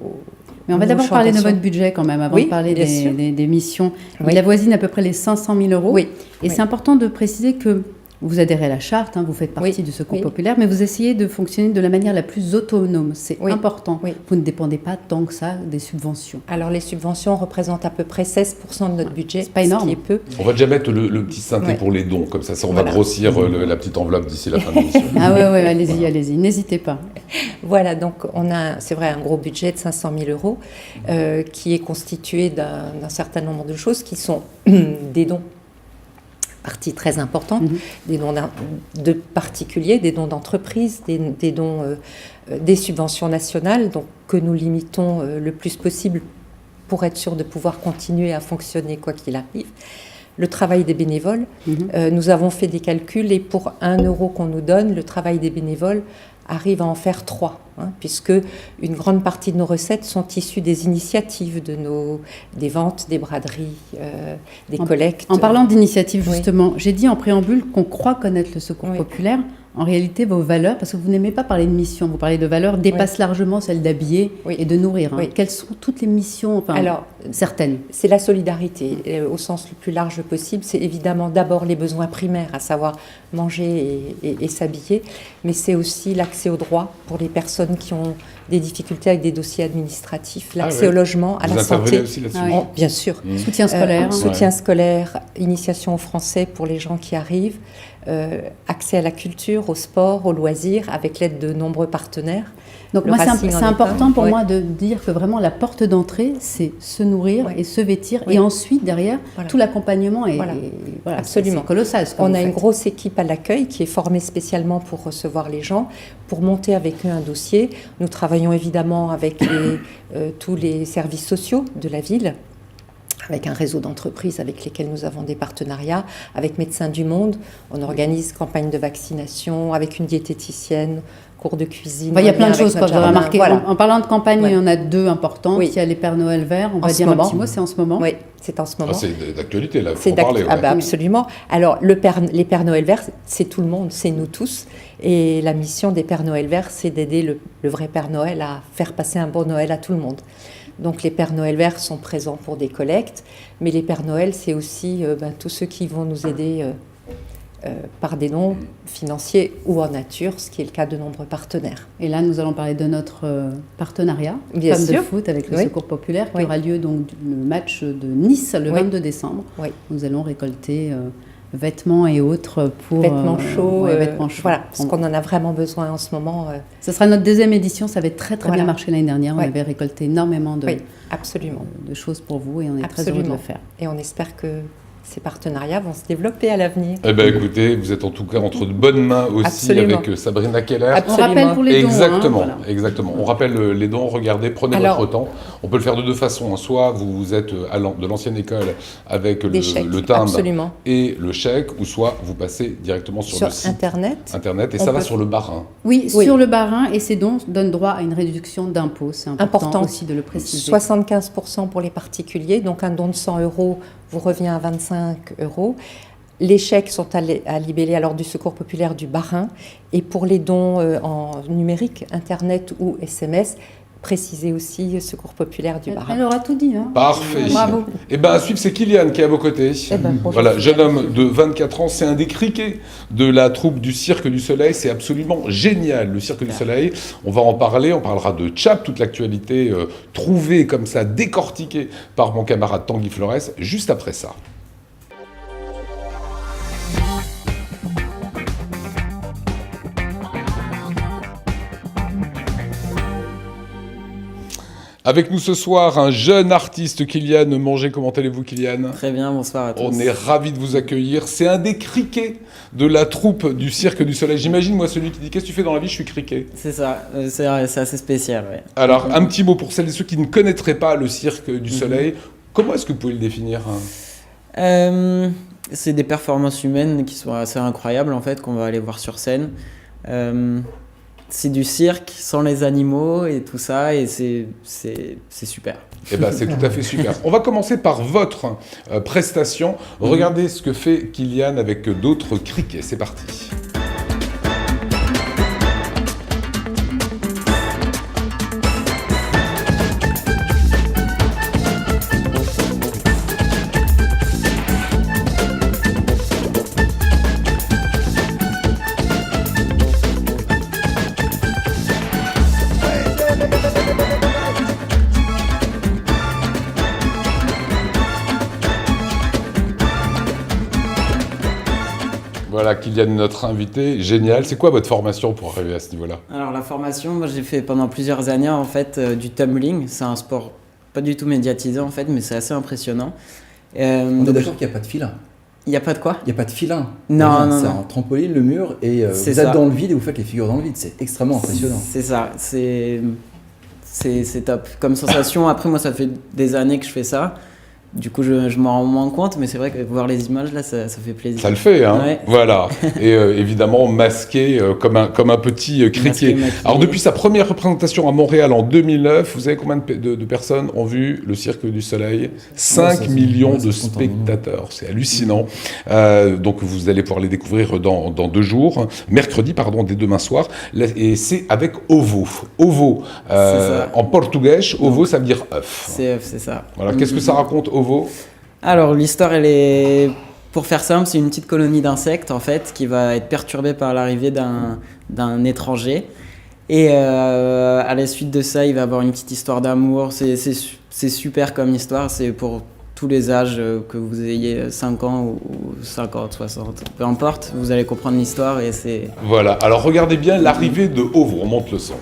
Mais on va d'abord parler de votre budget quand même, avant de parler des missions. Il avoisine à peu près les 500 000 euros. Oui. Et c'est important de préciser que vous adhérez à la charte, vous faites partie du Secours Populaire, mais vous essayez de fonctionner de la manière la plus autonome. C'est important. Vous ne dépendez pas tant que ça des subventions. Alors les subventions représentent à peu près 16% de notre budget. C'est pas énorme. Ce qui est peu. On va déjà mettre le petit synthé pour les dons, comme ça on va grossir la petite enveloppe d'ici la fin de l'émission. Allez-y, n'hésitez pas. Voilà, donc on a, c'est vrai, un gros budget de 500 000 euros qui est constitué d'un certain nombre de choses qui sont des dons. Partie très importante, des dons de particuliers, des dons d'entreprises, des dons, des subventions nationales, donc que nous limitons le plus possible pour être sûr de pouvoir continuer à fonctionner quoi qu'il arrive. Le travail des bénévoles, nous avons fait des calculs et pour 1 euro qu'on nous donne, le travail des bénévoles arrive à en faire 3, puisque une grande partie de nos recettes sont issues des initiatives, des ventes, des braderies, des collectes. En parlant d'initiatives, justement, j'ai dit en préambule qu'on croit connaître le Secours Populaire. En réalité, vos valeurs, parce que vous n'aimez pas parler de missions, vous parlez de valeurs, dépassent largement celles d'habiller et de nourrir. Quelles sont toutes les missions, Alors, certaines ? C'est la solidarité, au sens le plus large possible. C'est évidemment d'abord les besoins primaires, à savoir manger et s'habiller, mais c'est aussi l'accès aux droits pour les personnes qui ont des difficultés avec des dossiers administratifs, l'accès au logement, à la santé. Aussi là-dessus. Bien sûr. Soutien scolaire. Soutien scolaire, initiation au français pour les gens qui arrivent, accès à la culture, au sport, aux loisirs, avec l'aide de nombreux partenaires. Donc moi, c'est important pour moi de dire que vraiment la porte d'entrée, c'est se nourrir et se vêtir, et ensuite derrière tout l'accompagnement est absolument c'est colossal. On a une grosse équipe à l'accueil qui est formée spécialement pour recevoir les gens, pour monter avec eux un dossier. Nous travaillons évidemment avec tous les services sociaux de la ville, avec un réseau d'entreprises avec lesquelles nous avons des partenariats, avec Médecins du Monde. On organise campagne de vaccination avec une diététicienne, cours de cuisine. Il y a plein de choses, vous avez remarqué. En parlant de campagne, il y en a 2 importantes. Il y a les Pères Noël verts, on va dire un petit mot, c'est en ce moment. Oui, c'est en ce moment. C'est d'actualité, là, il faut en parler. Absolument. Alors, les Pères Noël verts, c'est tout le monde, c'est nous tous. Et la mission des Pères Noël verts, c'est d'aider le vrai Père Noël à faire passer un bon Noël à tout le monde. Donc les Pères Noël verts sont présents pour des collectes, mais les Pères Noël, c'est aussi tous ceux qui vont nous aider par des dons financiers ou en nature, ce qui est le cas de nombreux partenaires. Et là, nous allons parler de notre partenariat Bien Femmes sûr. de foot avec le Secours Populaire qui aura lieu donc le match de Nice le 22 décembre. Nous allons récolter vêtements et autres pour... Vêtements chauds, vêtements chauds. Voilà, parce qu'on en a vraiment besoin en ce moment. Ce sera notre deuxième édition, ça avait très bien marché l'année dernière. On avait récolté énormément absolument. De choses pour vous et on est très heureux de le faire. Et on espère que ces partenariats vont se développer à l'avenir. Eh bien, écoutez, vous êtes en tout cas entre de bonnes mains aussi avec Sabrina Keller. On rappelle pour les dons. Exactement, exactement. On rappelle les dons, regardez, prenez votre temps. On peut le faire de deux façons. Soit vous êtes de l'ancienne école avec le timbre et le chèque, ou soit vous passez directement sur le site Internet et ça va sur le Bas-Rhin. Oui, sur le Bas-Rhin, et ces dons donnent droit à une réduction d'impôts. C'est important aussi de le préciser. 75% pour les particuliers, donc un don de 100 € vous revient à 25 €. Les chèques sont à libeller alors du Secours Populaire du Bas-Rhin. Et pour les dons en numérique, Internet ou SMS, précisez aussi Secours Populaire du Bas-Rhin. Elle aura tout dit. Parfait. Bravo. Et bien à suivre, c'est Kylian qui est à vos côtés. Voilà, jeune homme de 24 ans, c'est un des criquets de la troupe du Cirque du Soleil. C'est absolument génial, le Cirque du Soleil. On va en parler, on parlera de Chap, toute l'actualité trouvée comme ça, décortiquée par mon camarade Tanguy Flores, juste après ça. Avec nous ce soir, un jeune artiste, Kylian Manger. Comment allez-vous, Kylian ? Très bien, bonsoir à tous. On est ravis de vous accueillir. C'est un des criquets de la troupe du Cirque du Soleil. J'imagine, moi, celui qui dit « Qu'est-ce que tu fais dans la vie ? Je suis criquet ». C'est ça, c'est assez spécial, ouais. Alors, un petit mot pour celles et ceux qui ne connaîtraient pas le Cirque du Soleil. Comment est-ce que vous pouvez le définir ? C'est des performances humaines qui sont assez incroyables, en fait, qu'on va aller voir sur scène. C'est du cirque sans les animaux et tout ça, et c'est super. Eh ben, c'est tout à fait super. On va commencer par votre prestation. Regardez ce que fait Kylian avec d'autres criquets. C'est parti. Voilà, Kylian, notre invité, génial. C'est quoi votre formation pour arriver à ce niveau-là ? Alors la formation, moi j'ai fait pendant plusieurs années en fait du tumbling. C'est un sport pas du tout médiatisé en fait, mais c'est assez impressionnant. On est d'accord qu'il n'y a pas de filin. Il n'y a pas de quoi ? Il n'y a pas de filin. Non. C'est un trampoline, le mur, et vous êtes dans le vide et vous faites les figures dans le vide. C'est extrêmement impressionnant. C'est ça, c'est top comme sensation. Après, moi, ça fait des années que je fais ça. Du coup, je m'en rends moins compte, mais c'est vrai que voir les images, là, ça fait plaisir. Ça le fait, hein. Ouais. Voilà. Et évidemment, masqué comme un petit criquet. Alors, depuis sa première représentation à Montréal en 2009, vous savez combien de personnes ont vu le Cirque du Soleil ? 5 millions de spectateurs. C'est hallucinant. Donc, vous allez pouvoir les découvrir dans 2 jours. Mercredi, dès demain soir. Et c'est avec Ovo. Ovo, en portugais, Ovo, ça veut dire œuf. C'est œuf, c'est ça. Voilà. Qu'est-ce que ça raconte, Ovo ? Alors l'histoire, elle est, pour faire simple, c'est une petite colonie d'insectes en fait qui va être perturbée par l'arrivée d'un étranger. Et à la suite de ça, il va avoir une petite histoire d'amour. C'est super comme histoire, c'est pour tous les âges, que vous ayez 5 ans ou 50, 60, peu importe, vous allez comprendre l'histoire et c'est... Voilà, alors regardez bien l'arrivée de Ovo, on monte le son.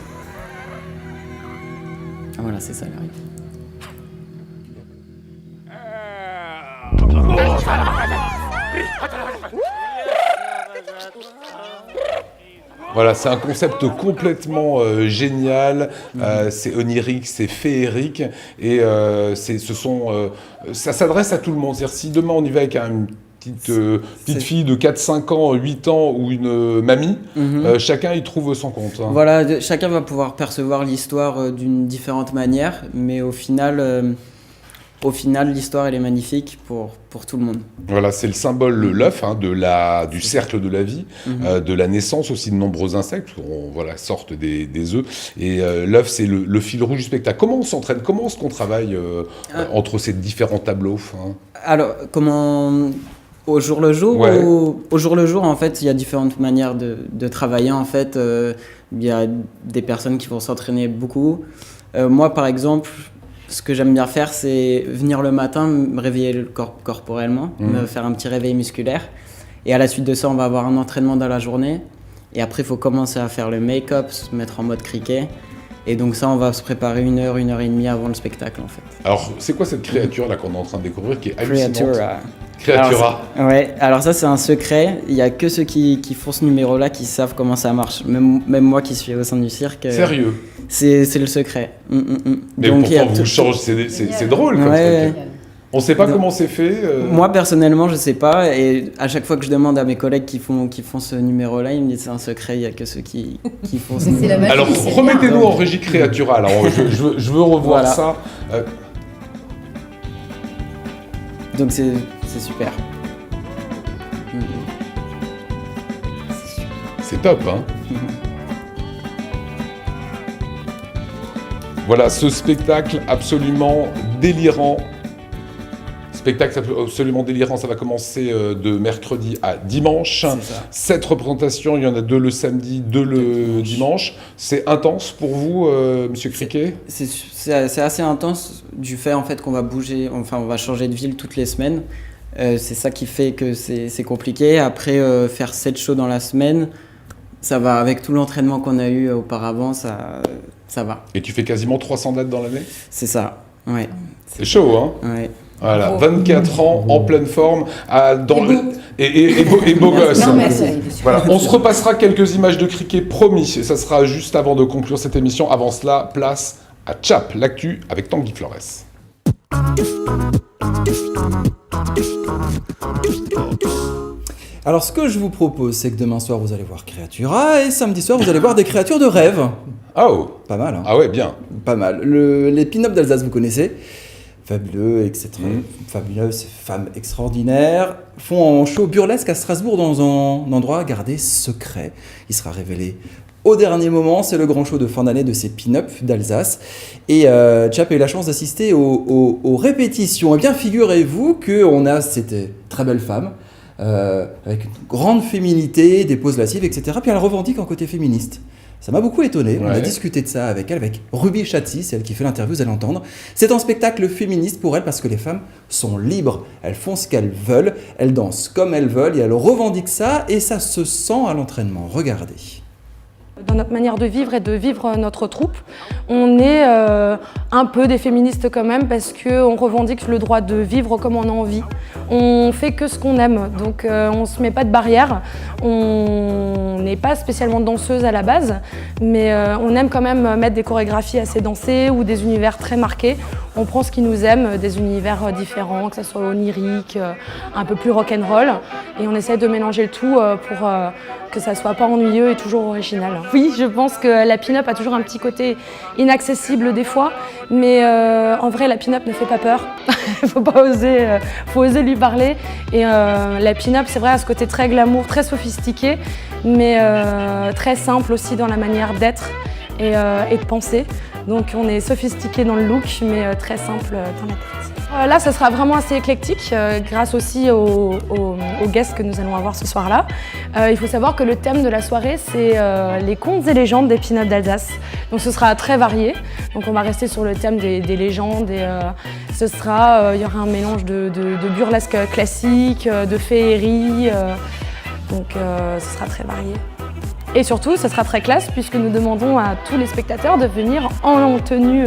Voilà, c'est ça l'arrivée. Voilà, c'est un concept complètement génial, c'est onirique, c'est féerique, et ça s'adresse à tout le monde. C'est-à-dire, si demain on y va avec une petite fille de 4, 5 ans, 8 ans ou une mamie, chacun y trouve son compte. Hein. Voilà, chacun va pouvoir percevoir l'histoire d'une différente manière, mais au final, l'histoire, elle est magnifique pour tout le monde. Voilà, c'est le symbole, l'œuf, hein, du cercle de la vie, de la naissance aussi de nombreux insectes, parce qu'on sortent des œufs. Et l'œuf, c'est le fil rouge du spectacle. Comment on s'entraîne ? Comment est-ce qu'on travaille entre ces différents tableaux ? Alors, Au jour le jour, Ouais. au jour le jour, en fait, il y a différentes manières de travailler. En fait, il y a des personnes qui vont s'entraîner beaucoup. Moi, par exemple, ce que j'aime bien faire, c'est venir le matin, me réveiller corporellement, me faire un petit réveil musculaire. Et à la suite de ça, on va avoir un entraînement dans la journée. Et après, il faut commencer à faire le make-up, se mettre en mode cricket. Et donc ça, on va se préparer 1 heure et demie avant le spectacle, en fait. Alors, c'est quoi cette créature là qu'on est en train de découvrir qui est hallucinante? Creatura. Alors ça, c'est un secret. Il n'y a que ceux qui font ce numéro-là qui savent comment ça marche. Même moi qui suis au sein du cirque. Sérieux? C'est le secret. Mais donc, pourtant, vous changez, c'est drôle comme truc. On ne sait pas comment c'est fait Moi, personnellement, je ne sais pas. Et à chaque fois que je demande à mes collègues qui font ce numéro-là, ils me disent c'est un secret, il n'y a que ceux qui font ce numéro. Alors, remettez-nous en régie Creatura. Alors, je veux revoir ça. Donc, c'est super. C'est top, hein. Voilà, ce spectacle absolument délirant. Spectacle absolument délirant, ça va commencer de mercredi à dimanche. 7 représentations, il y en a 2 le samedi, 2 le dimanche. C'est intense pour vous, Monsieur Criquet? C'est assez intense du fait en fait qu'on va bouger, enfin on va changer de ville toutes les semaines. C'est ça qui fait que c'est compliqué. Après, faire 7 shows dans la semaine, ça va avec tout l'entraînement qu'on a eu auparavant, ça va. Et tu fais quasiment 300 dates dans l'année? C'est ça, ouais. C'est chaud, hein? Ouais. Voilà, 24 ans, en pleine forme, et beau gosse. Voilà, on se repassera quelques images de cricket, promis, et ça sera juste avant de conclure cette émission. Avant cela, place à Chap, l'actu avec Tanguy Flores. Alors ce que je vous propose, c'est que demain soir vous allez voir Creatura et samedi soir vous allez voir des créatures de rêve. Oh, pas mal, hein? Ah ouais, bien. Pas mal. Les pin-up d'Alsace, vous connaissez? Fabuleux, etc. Fabuleuses femmes extraordinaires font un show burlesque à Strasbourg dans un endroit gardé secret. Il sera révélé au dernier moment. C'est le grand show de fin d'année de ces pin-up d'Alsace. Et Chap a eu la chance d'assister aux répétitions. Et bien, figurez-vous qu'on a cette très belle femme avec une grande féminité, des poses lascives, etc. Puis elle revendique un côté féministe. Ça m'a beaucoup étonné, on a discuté de ça avec elle, avec Ruby Chatsi, c'est elle qui fait l'interview, vous allez l'entendre. C'est un spectacle féministe pour elle parce que les femmes sont libres, elles font ce qu'elles veulent, elles dansent comme elles veulent et elles revendiquent ça et ça se sent à l'entraînement. Regardez. Dans notre manière de vivre et de vivre notre troupe, on est un peu des féministes quand même parce qu'on revendique le droit de vivre comme on a envie. On fait que ce qu'on aime, donc on ne se met pas de barrières. On n'est pas spécialement danseuse à la base, mais on aime quand même mettre des chorégraphies assez dansées ou des univers très marqués. On prend ce qui nous aime, des univers différents, que ce soit onirique, un peu plus rock'n'roll, et on essaie de mélanger le tout pour que ça soit pas ennuyeux et toujours original. Oui, je pense que la pin-up a toujours un petit côté inaccessible des fois, mais en vrai la pin-up ne fait pas peur. faut oser lui parler. Et la pin-up, c'est vrai, à ce côté très glamour, très sophistiqué, mais très simple aussi dans la manière d'être et de penser. Donc on est sophistiqué dans le look, mais très simple dans la tête. Là, ça sera vraiment assez éclectique, grâce aussi aux guests que nous allons avoir ce soir-là. Il faut savoir que le thème de la soirée, c'est les contes et légendes des pin-up d'Alsace. Donc ce sera très varié. Donc on va rester sur le thème des légendes. Et, il y aura un mélange de burlesque classique, de féerie. Donc ce sera très varié. Et surtout, ce sera très classe puisque nous demandons à tous les spectateurs de venir en tenue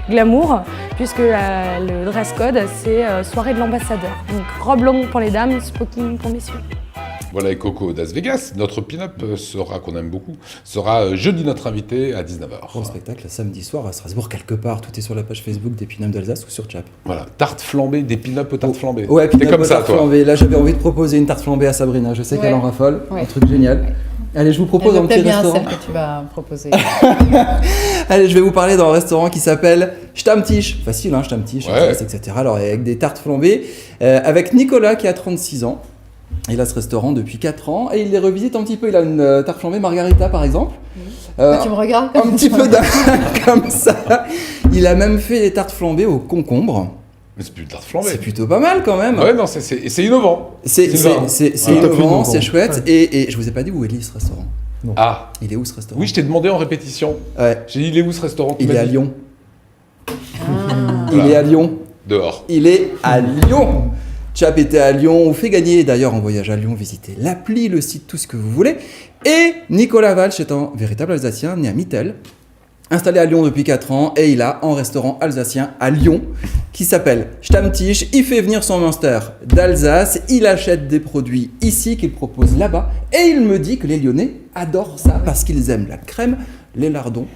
glamour, puisque le dress code, c'est soirée de l'ambassadeur. Donc robe longue pour les dames, smoking pour messieurs. Voilà, et Coco d'As Vegas, notre pin-up qu'on aime beaucoup, sera jeudi notre invité à 19h. Bon spectacle samedi soir à Strasbourg quelque part, tout est sur la page Facebook des pin-up d'Alsace ou sur Chap. Voilà, tarte flambée, des pin-up aux tartes flambées. Ouais, t'es comme ça, toi. Flambée. Là, j'avais envie de proposer une tarte flambée à Sabrina, je sais qu'elle en raffole, un truc génial. Allez, je vous propose un petit restaurant. Celle que tu vas proposer. Allez, je vais vous parler d'un restaurant qui s'appelle Stammtisch. Facile, hein, Stammtisch, etc. Alors, avec des tartes flambées, avec Nicolas qui a 36 ans. Il a ce restaurant depuis 4 ans et il les revisite un petit peu. Il a une tarte flambée margarita, par exemple. Tu me regardes un petit peu comme ça. Il a même fait des tartes flambées au concombre. Mais c'est plus tarte flambée. C'est plutôt pas mal quand même. Ouais, non, c'est innovant. C'est innovant, c'est chouette. Ouais. Et je vous ai pas dit où est ce restaurant. Non. Ah. Il est où ce restaurant? Oui, je t'ai demandé en répétition. Ouais. J'ai dit, il est où ce restaurant? Il est à Lyon. Voilà. Il est à Lyon. Dehors. Il est à Lyon. Chap était à Lyon. On vous fait gagner d'ailleurs en voyage à Lyon. Visitez l'appli, le site, tout ce que vous voulez. Et Nicolas Walsh est un véritable Alsacien né à Mittel, installé à Lyon depuis 4 ans, et il a un restaurant alsacien à Lyon qui s'appelle Stammtisch. Il fait venir son Munster d'Alsace, il achète des produits ici qu'il propose là-bas, et il me dit que les Lyonnais adorent ça parce qu'ils aiment la crème, les lardons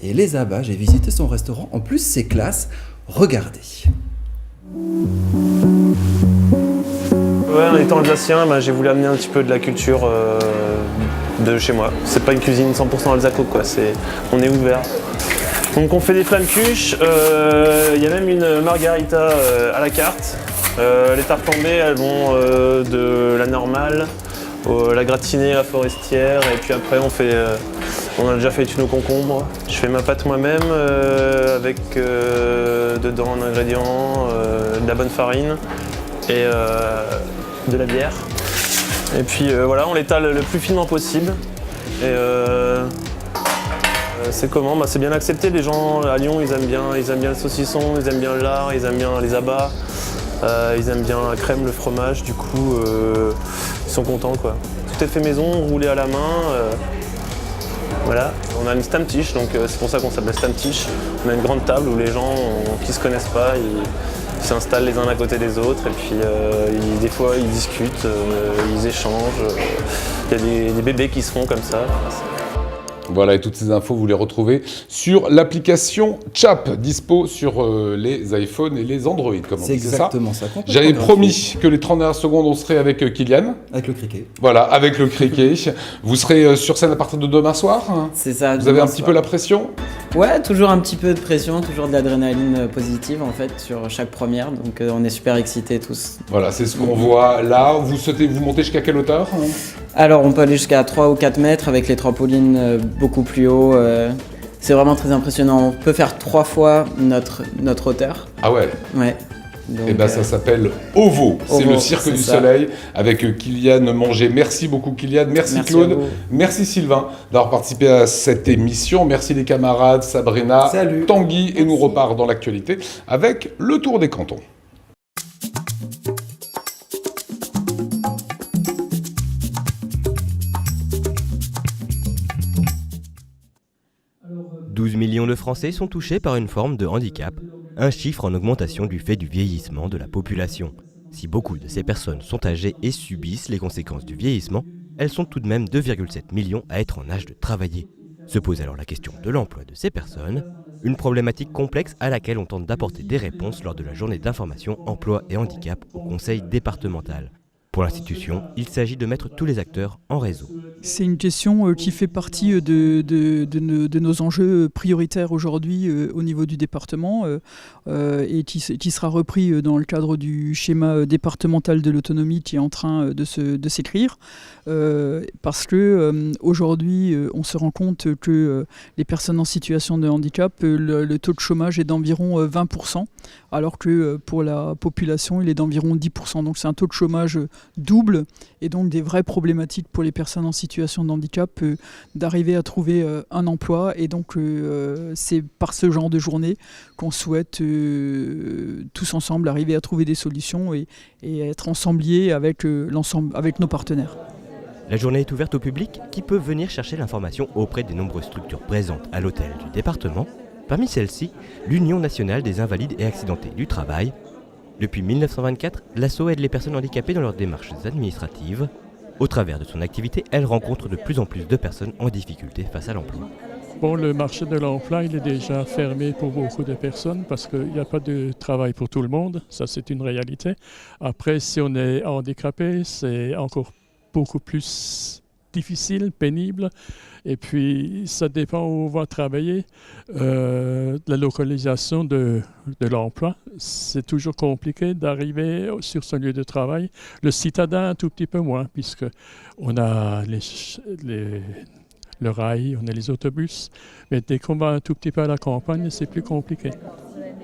et les abats. J'ai visité son restaurant, en plus c'est classe, regardez. Ouais, en étant alsacien, j'ai voulu amener un petit peu de la culture de chez moi. C'est pas une cuisine 100% alsaco, quoi. On est ouvert. Donc on fait des flammes cuches, il y a même une margarita à la carte. Les tartes flambées, elles vont de la normale, la gratinée, la forestière, et puis après on a déjà fait nos concombres. Je fais ma pâte moi-même avec dedans un ingrédient, de la bonne farine et de la bière. Et puis voilà, on l'étale le plus finement possible. Et c'est comment? C'est bien accepté, les gens à Lyon ils aiment bien le saucisson, ils aiment bien le lard, ils aiment bien les abats, ils aiment bien la crème, le fromage, du coup ils sont contents quoi. Tout est fait maison, roulé à la main. Voilà, on a une Stammtisch, donc c'est pour ça qu'on s'appelle Stammtisch. On a une grande table où les gens qui se connaissent pas, ils s'installent les uns à côté des autres et puis des fois ils discutent, ils échangent. Il y a des bébés qui se font comme ça. Voilà, et toutes ces infos, vous les retrouvez sur l'application Chap, dispo sur les iPhones et les Android, comme on dit, c'est exactement ça. J'avais promis que les 30 dernières secondes, on serait avec Kylian. Avec le criquet. Voilà, avec le criquet. Vous serez sur scène à partir de demain soir, hein? C'est ça. Vous avez un petit peu la pression? Ouais, toujours un petit peu de pression, toujours de l'adrénaline positive en fait sur chaque première, donc on est super excités tous. Voilà, c'est ce qu'on voit là. Vous souhaitez vous monter jusqu'à quelle hauteur? Alors on peut aller jusqu'à 3 ou 4 mètres avec les trampolines beaucoup plus haut. C'est vraiment très impressionnant. On peut faire 3 fois notre hauteur. Ah ouais? Ouais. Et ben ça s'appelle OVO, c'est le Cirque du Soleil avec Kylian Manger. Merci beaucoup Kylian, merci Claude, merci Sylvain d'avoir participé à cette émission. Merci les camarades, Sabrina, Tanguy, et nous repart dans l'actualité avec le tour des cantons. « 12 millions de Français sont touchés par une forme de handicap, un chiffre en augmentation du fait du vieillissement de la population. Si beaucoup de ces personnes sont âgées et subissent les conséquences du vieillissement, elles sont tout de même 2,7 millions à être en âge de travailler. Se pose alors la question de l'emploi de ces personnes, une problématique complexe à laquelle on tente d'apporter des réponses lors de la journée d'information emploi et handicap au conseil départemental. Pour l'institution, il s'agit de mettre tous les acteurs en réseau. C'est une question qui fait partie de nos enjeux prioritaires aujourd'hui au niveau du département et qui sera repris dans le cadre du schéma départemental de l'autonomie qui est en train de s'écrire. Parce que aujourd'hui, on se rend compte que les personnes en situation de handicap, le taux de chômage est d'environ 20%, alors que pour la population, il est d'environ 10%. Donc c'est un taux de chômage double et donc des vraies problématiques pour les personnes en situation de handicap d'arriver à trouver un emploi. Et donc c'est par ce genre de journée qu'on souhaite tous ensemble arriver à trouver des solutions et être ensembliers avec nos partenaires. La journée est ouverte au public qui peut venir chercher l'information auprès des nombreuses structures présentes à l'hôtel du département. Parmi celles-ci, l'Union nationale des invalides et accidentés du travail. Depuis 1924, l'asso aide les personnes handicapées dans leurs démarches administratives. Au travers de son activité, elle rencontre de plus en plus de personnes en difficulté face à l'emploi. Bon, le marché de l'emploi, il est déjà fermé pour beaucoup de personnes parce qu'il n'y a pas de travail pour tout le monde. Ça, c'est une réalité. Après, si on est handicapé, c'est encore beaucoup plus difficile, pénible. Et puis, ça dépend où on va travailler. La localisation de l'emploi, c'est toujours compliqué d'arriver sur son lieu de travail. Le citadin, un tout petit peu moins, puisqu'on a le rail, on a les autobus. Mais dès qu'on va un tout petit peu à la campagne, c'est plus compliqué.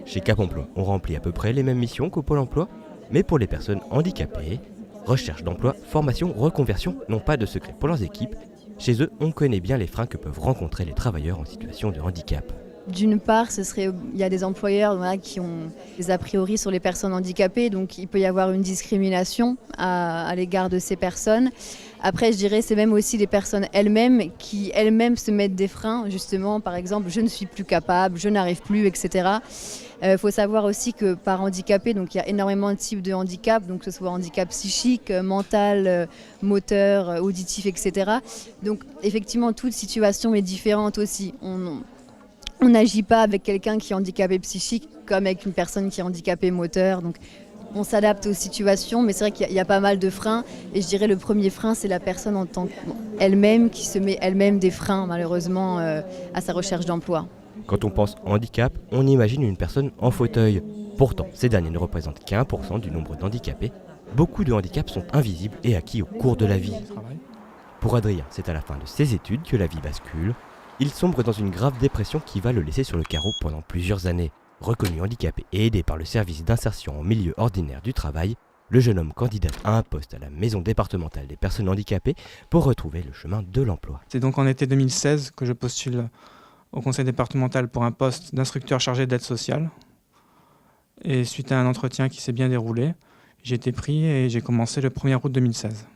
Chez Cap Emploi, on remplit à peu près les mêmes missions qu'au Pôle emploi, mais pour les personnes handicapées, recherche d'emploi, formation, reconversion n'ont pas de secret pour leurs équipes. Chez eux, on connaît bien les freins que peuvent rencontrer les travailleurs en situation de handicap. D'une part, il y a des employeurs qui ont des a priori sur les personnes handicapées, donc il peut y avoir une discrimination à l'égard de ces personnes. Après, je dirais, c'est même aussi les personnes elles-mêmes qui elles-mêmes se mettent des freins, justement, par exemple, je ne suis plus capable, je n'arrive plus, etc. Faut savoir aussi que par handicapé, donc il y a énormément de types de handicap, donc que ce soit handicap psychique, mental, moteur, auditif, etc. Donc effectivement, toute situation est différente aussi. On n'agit pas avec quelqu'un qui est handicapé psychique comme avec une personne qui est handicapée moteur. Donc on s'adapte aux situations, mais c'est vrai qu'il y a pas mal de freins. Et je dirais le premier frein, c'est la personne en tant qu'elle-même qui se met elle-même des freins, malheureusement, à sa recherche d'emploi. Quand on pense handicap, on imagine une personne en fauteuil. Pourtant, ces derniers ne représentent qu'1% du nombre d'handicapés. Beaucoup de handicaps sont invisibles et acquis au cours de la vie. Pour Adrien, c'est à la fin de ses études que la vie bascule. Il sombre dans une grave dépression qui va le laisser sur le carreau pendant plusieurs années. Reconnu handicapé et aidé par le service d'insertion en milieu ordinaire du travail, le jeune homme candidate à un poste à la maison départementale des personnes handicapées pour retrouver le chemin de l'emploi. C'est donc en été 2016 que je postule au conseil départemental pour un poste d'instructeur chargé d'aide sociale. Et suite à un entretien qui s'est bien déroulé, j'ai été pris et j'ai commencé le 1er août 2016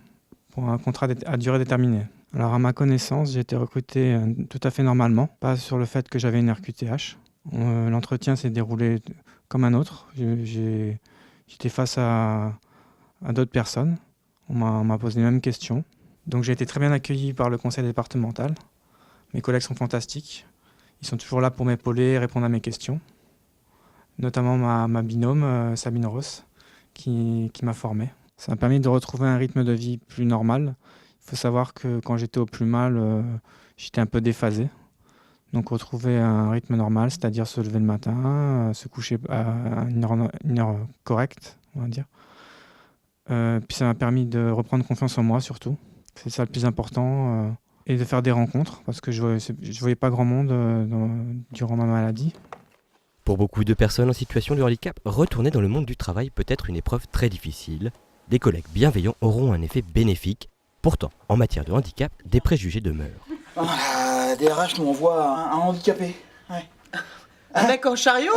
pour un contrat à durée déterminée. Alors à ma connaissance, j'ai été recruté tout à fait normalement, pas sur le fait que j'avais une RQTH. L'entretien s'est déroulé comme un autre. J'étais face à d'autres personnes. On m'a posé les mêmes questions. Donc j'ai été très bien accueilli par le conseil départemental. Mes collègues sont fantastiques. Ils sont toujours là pour m'épauler et répondre à mes questions. Notamment ma binôme, Sabine Ross, qui m'a formé. Ça m'a permis de retrouver un rythme de vie plus normal. Il faut savoir que quand j'étais au plus mal, j'étais un peu déphasé. Donc retrouver un rythme normal, c'est-à-dire se lever le matin, se coucher à une heure correcte, on va dire. Puis ça m'a permis de reprendre confiance en moi surtout. C'est ça le plus important. Et de faire des rencontres, parce que je voyais pas grand monde durant ma maladie. Pour beaucoup de personnes en situation de handicap, retourner dans le monde du travail peut être une épreuve très difficile. Des collègues bienveillants auront un effet bénéfique. Pourtant, en matière de handicap, des préjugés demeurent. La DRH nous envoie un handicapé. Ouais. Un mec en chariot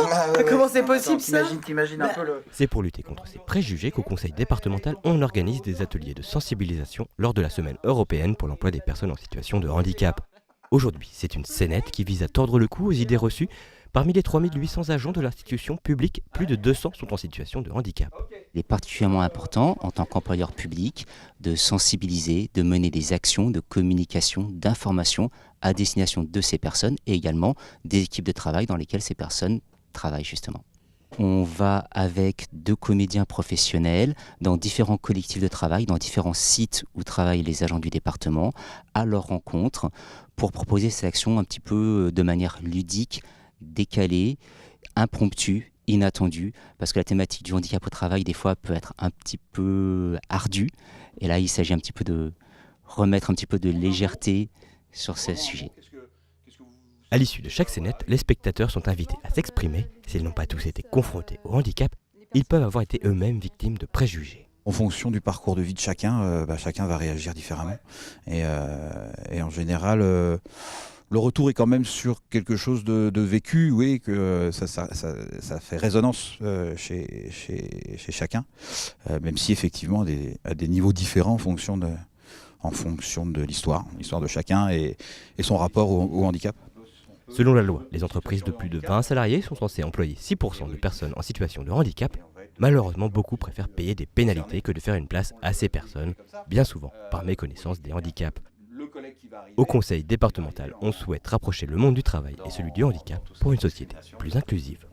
Comment c'est possible ça? T'imagines un peu le... C'est pour lutter contre ces préjugés qu'au conseil départemental, on organise des ateliers de sensibilisation lors de la semaine européenne pour l'emploi des personnes en situation de handicap. Aujourd'hui, c'est une scénette qui vise à tordre le cou aux idées reçues. Parmi les 3800 agents de l'institution publique, plus de 200 sont en situation de handicap. Il est particulièrement important, en tant qu'employeur public, de sensibiliser, de mener des actions de communication, d'information à destination de ces personnes et également des équipes de travail dans lesquelles ces personnes travaillent justement. On va avec 2 comédiens professionnels dans différents collectifs de travail, dans différents sites où travaillent les agents du département, à leur rencontre pour proposer ces actions un petit peu de manière ludique, décalée, impromptue, inattendue, parce que la thématique du handicap au travail, des fois, peut être un petit peu ardue. Et là, il s'agit un petit peu de remettre un petit peu de légèreté sur ce sujet. À l'issue de chaque scénette, les spectateurs sont invités à s'exprimer. S'ils n'ont pas tous été confrontés au handicap, ils peuvent avoir été eux-mêmes victimes de préjugés. En fonction du parcours de vie de chacun, chacun va réagir différemment. Et en général... Le retour est quand même sur quelque chose de vécu, oui, que ça fait résonance chez chacun, même si effectivement à des niveaux différents en fonction de l'histoire de chacun et son rapport au handicap. Selon la loi, les entreprises de plus de 20 salariés sont censées employer 6% de personnes en situation de handicap. Malheureusement, beaucoup préfèrent payer des pénalités que de faire une place à ces personnes, bien souvent par méconnaissance des handicaps. Au conseil départemental, on souhaite rapprocher le monde du travail et celui du handicap pour une société plus inclusive.